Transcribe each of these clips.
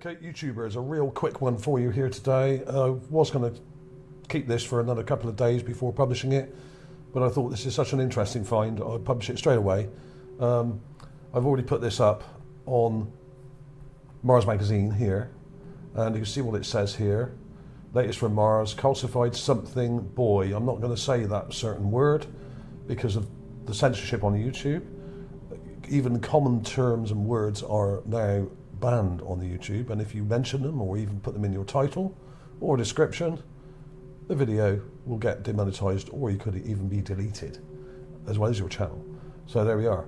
Okay, YouTubers, a real quick one for you here today. I was going to keep this for another couple of days before publishing it, but I thought this is such an interesting find, I'll publish it straight away. I've already put this up on Mars Magazine here, and you can see what it says here. Latest from Mars, calcified something boy. I'm not going to say that certain word because of the censorship on YouTube. Even common terms and words are now banned on the YouTube, and if you mention them or even put them in your title or description, the video will get demonetized, or you could even be deleted, as well as your channel. So there we are.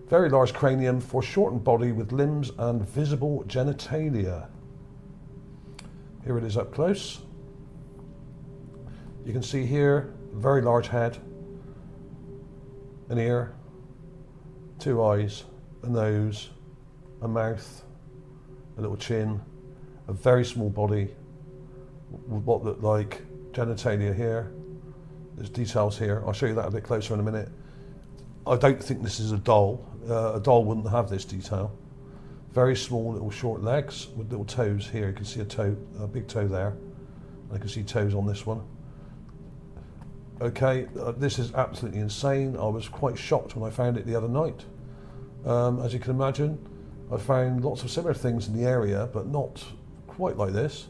Very large cranium, foreshortened body with limbs and visible genitalia. Here it is up close. You can see here, very large head, an ear, two eyes, a nose, a mouth, a little chin, a very small body with what look like genitalia here. There's details here. I'll show you that a bit closer in a minute. I don't think this is a doll. A doll wouldn't have this detail. Very small little short legs with little toes here. You can see a toe, a big toe there. I can see toes on this one. Okay, this is absolutely insane. I was quite shocked when I found it the other night. As you can imagine, I found lots of similar things in the area, but not quite like this.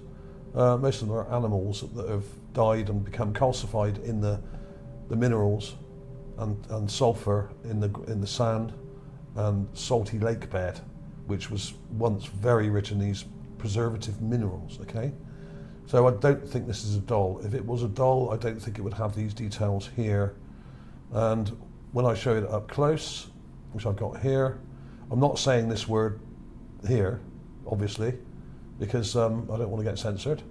Most of them are animals that have died and become calcified in the minerals and sulfur in the sand and salty lake bed, which was once very rich in these preservative minerals. Okay, so I don't think this is a doll. If it was a doll, I don't think it would have these details here. And when I show it up close, which I've got here, I'm not saying this word here, obviously, because I don't want to get censored.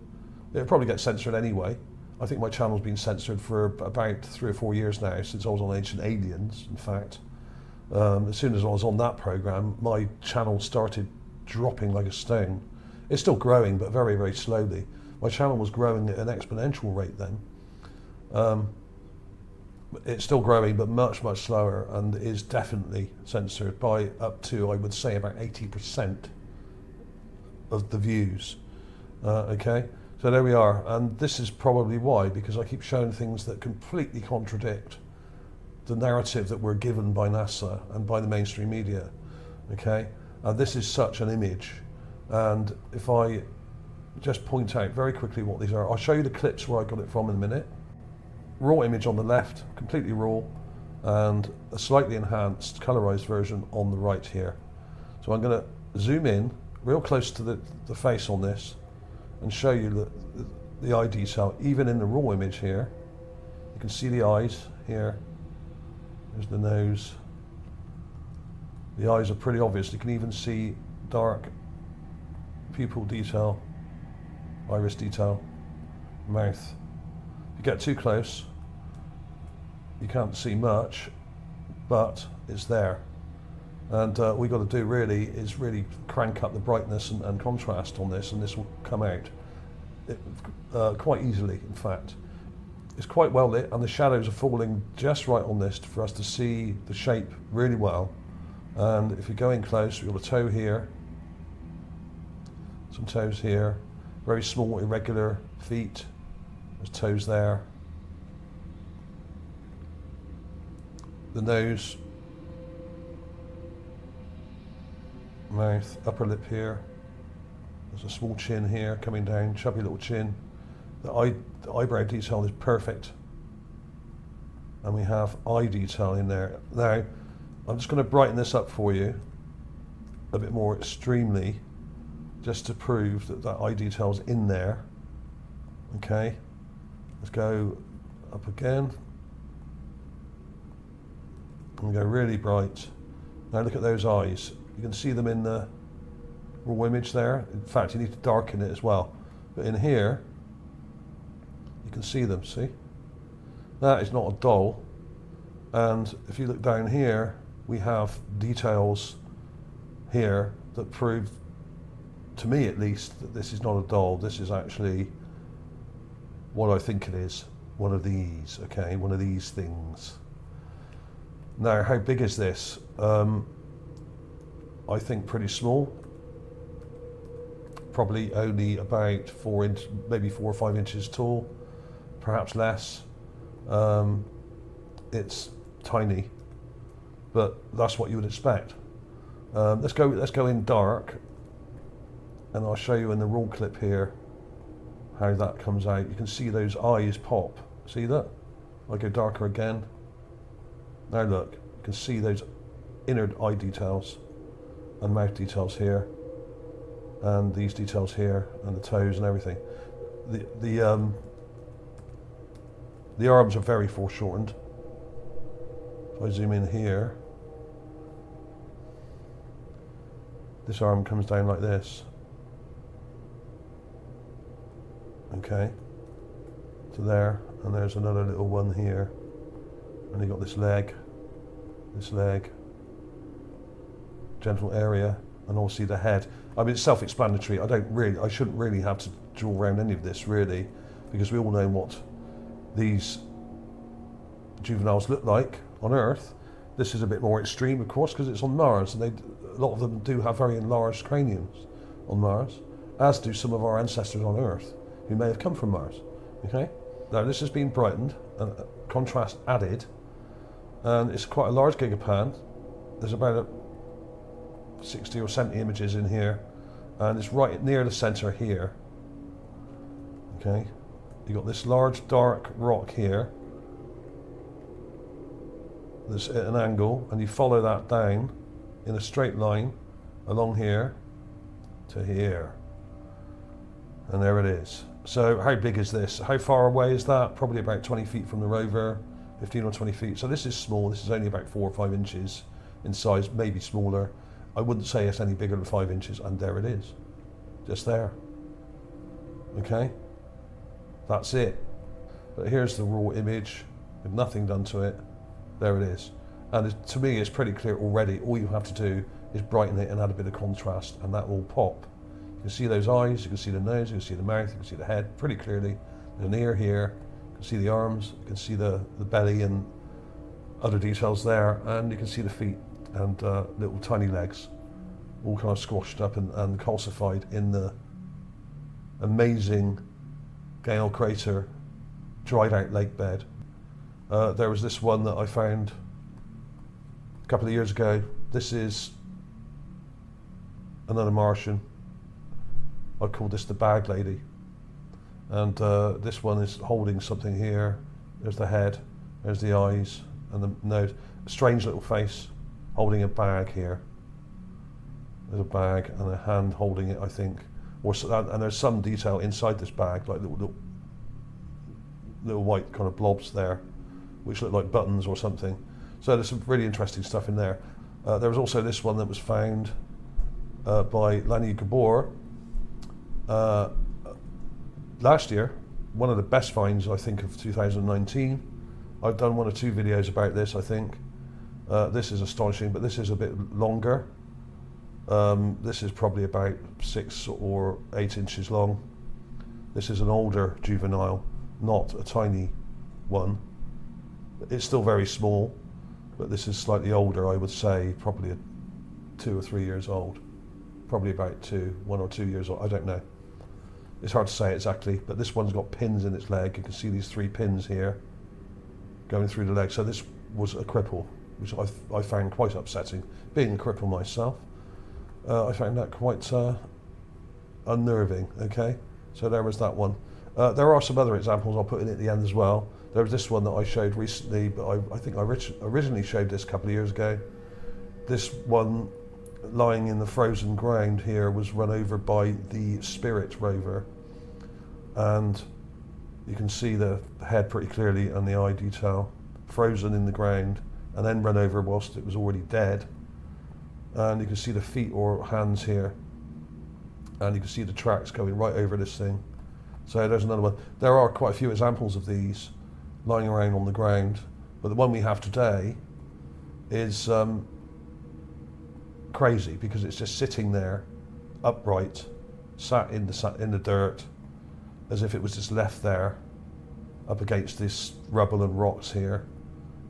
It'll probably get censored anyway. I think my channel's been censored for about 3 or 4 years now, since I was on Ancient Aliens, in fact. As soon as I was on that program, my channel started dropping like a stone. It's still growing, but very, very slowly. My channel was growing at an exponential rate then. It's still growing, but much, much slower, and is definitely censored by up to, I would say, about 80% of the views. Okay, so there we are, and this is probably why, because I keep showing things that completely contradict the narrative that we're given by NASA and by the mainstream media. Okay, and this is such an image, and if I just point out very quickly what these are, I'll show you the clips where I got it from in a minute. Raw image on the left, completely raw, and a slightly enhanced colorized version on the right here. So I'm going to zoom in real close to the face on this and show you the eye detail. Even in the raw image here, you can see the eyes here. There's the nose. The eyes are pretty obvious. You can even see dark pupil detail, iris detail, mouth. If you get too close, you can't see much, but it's there. And what we've got to do really is really crank up the brightness and contrast on this, and this will come out quite easily, in fact. It's quite well lit, and the shadows are falling just right on this for us to see the shape really well. And if we go in close, we've got a toe here, some toes here, very small irregular feet, there's toes there. The nose, mouth, upper lip here. There's a small chin here coming down, chubby little chin. The eyebrow detail is perfect. And we have eye detail in there. Now, I'm just going to brighten this up for you a bit more extremely, just to prove that that eye detail's in there. Okay, let's go up again. And go really bright. Now look at those eyes. You can see them in the raw image there. In fact, you need to darken it as well. But in here, you can see them, see? That is not a doll. And if you look down here, we have details here that prove, to me at least, that this is not a doll. This is actually what I think it is. One of these, okay? One of these things. Now, how big is this? I think pretty small. probably only about 4 inch, maybe 4 or 5 inches tall, perhaps less. It's tiny, but that's what you would expect. Let's go in dark, and I'll show you in the raw clip here how that comes out. You can see those eyes pop. See that? I'll go darker again. Now look, you can see those inner eye details and mouth details here, and these details here, and the toes and everything. The arms are very foreshortened. If I zoom in here, this arm comes down like this. Okay, to there, and there's another little one here, and you got this leg, gentle area, and also the head. I mean, it's self-explanatory. I shouldn't really have to draw around any of this really, because we all know what these juveniles look like on Earth. This is a bit more extreme, of course, because it's on Mars, and a lot of them do have very enlarged craniums on Mars, as do some of our ancestors on Earth, who may have come from Mars. Okay. Now this has been brightened and contrast added, and it's quite a large gigapan. There's about 60 or 70 images in here, and it's right near the center here. Okay, you got this large dark rock here. There's at an angle, and you follow that down in a straight line along here to here, and there it is. So how big is this? How far away is that? Probably about 20 feet from the rover, 15 or 20 feet. So this is small. This is only about 4 or 5 inches in size, maybe smaller. I wouldn't say it's any bigger than 5 inches, and there it is, just there. Okay, that's it. But here's the raw image with nothing done to it. There it is. And to me, it's pretty clear already. All you have to do is brighten it and add a bit of contrast, and that will pop. You can see those eyes, you can see the nose, you can see the mouth, you can see the head pretty clearly. There's an ear here, you can see the arms, you can see the belly and other details there, and you can see the feet and little tiny legs, all kind of squashed up and calcified in the amazing Gale Crater dried out lake bed. There was this one that I found a couple of years ago. This is another Martian. I call this the bag lady, and this one is holding something here. There's the head, there's the eyes and the nose. A strange little face holding a bag here. There's a bag and a hand holding it, I think, and there's some detail inside this bag, like little white kind of blobs there, which look like buttons or something. So there's some really interesting stuff in there. There was also this one that was found by Lani Gabor last year, one of the best finds I think of 2019. I've done 1 or 2 videos about this, I think. This is astonishing, but this is a bit longer. This is probably about 6 or 8 inches long. This is an older juvenile, not a tiny one. It's still very small, but this is slightly older, I would say, probably 2 or 3 years old. Probably about 1 or 2 years old, I don't know. It's hard to say exactly, but this one's got pins in its leg. You can see these 3 pins here going through the leg. So this was a cripple, which I found quite upsetting. Being a cripple myself, I found that quite unnerving, okay? So there was that one. There are some other examples I'll put in at the end as well. There was this one that I showed recently, but I think I originally showed this a couple of years ago. This one lying in the frozen ground here was run over by the Spirit rover, and you can see the head pretty clearly and the eye detail, frozen in the ground and then run over whilst it was already dead. And you can see the feet or hands here, and you can see the tracks going right over this thing. So there's another one. There are quite a few examples of these lying around on the ground, but the one we have today is crazy because it's just sitting there upright, sat in the dirt, as if it was just left there up against this rubble and rocks here,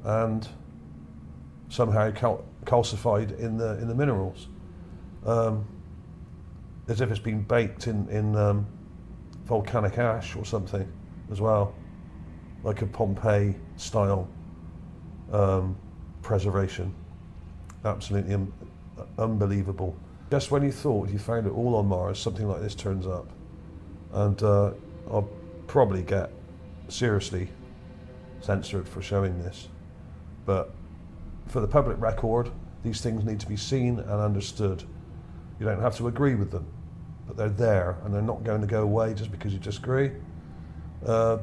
and somehow calcified in the minerals. as if it's been baked in volcanic ash or something as well, like a Pompeii style preservation. Absolutely unbelievable. Just when you thought you found it all on Mars, something like this turns up. And I'll probably get seriously censored for showing this. But for the public record, these things need to be seen and understood. You don't have to agree with them, but they're there and they're not going to go away just because you disagree. There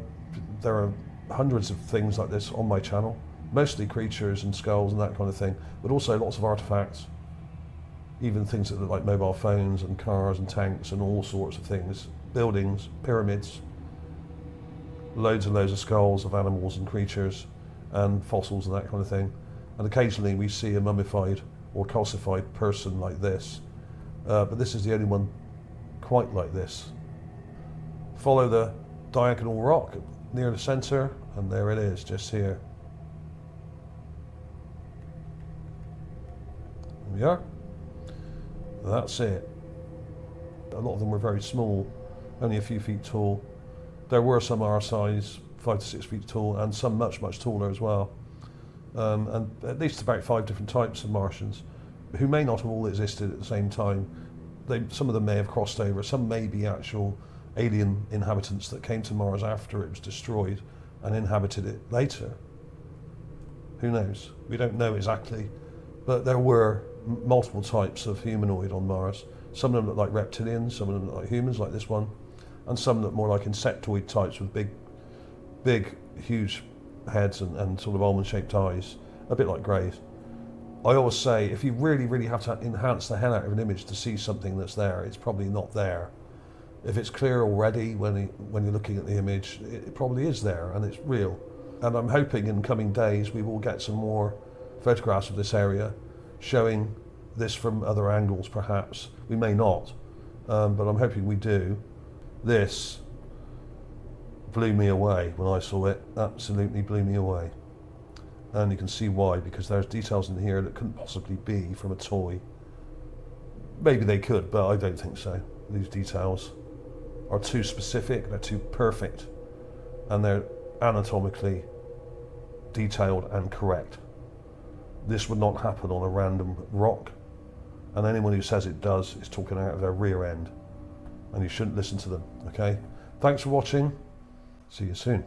are hundreds of things like this on my channel, mostly creatures and skulls and that kind of thing, but also lots of artifacts, even things that look like mobile phones and cars and tanks and all sorts of things, buildings, pyramids, loads and loads of skulls of animals and creatures and fossils and that kind of thing. And occasionally we see a mummified or calcified person like this, but this is the only one quite like this. Follow the diagonal rock near the center, and there it is, just here. There we are. That's it. A lot of them were very small, only a few feet tall. There were some our size, 5 to 6 feet tall, and some much, much taller as well. And at least about 5 different types of Martians, who may not have all existed at the same time. Some of them may have crossed over, some may be actual alien inhabitants that came to Mars after it was destroyed and inhabited it later. Who knows? We don't know exactly, but there were multiple types of humanoid on Mars. Some of them look like reptilians, some of them look like humans, like this one, and some look more like insectoid types with big, huge heads and sort of almond-shaped eyes, a bit like greys. I always say, if you really, really have to enhance the hell out of an image to see something that's there, it's probably not there. If it's clear already when you're looking at the image, it probably is there and it's real. And I'm hoping in coming days we will get some more photographs of this area showing this from other angles perhaps. We may not, but I'm hoping we do. This blew me away when I saw it, absolutely blew me away. And you can see why, because there's details in here that couldn't possibly be from a toy. Maybe they could, but I don't think so. These details are too specific, they're too perfect, and they're anatomically detailed and correct. This would not happen on a random rock, and anyone who says it does is talking out of their rear end, and you shouldn't listen to them, okay? Thanks for watching. See you soon.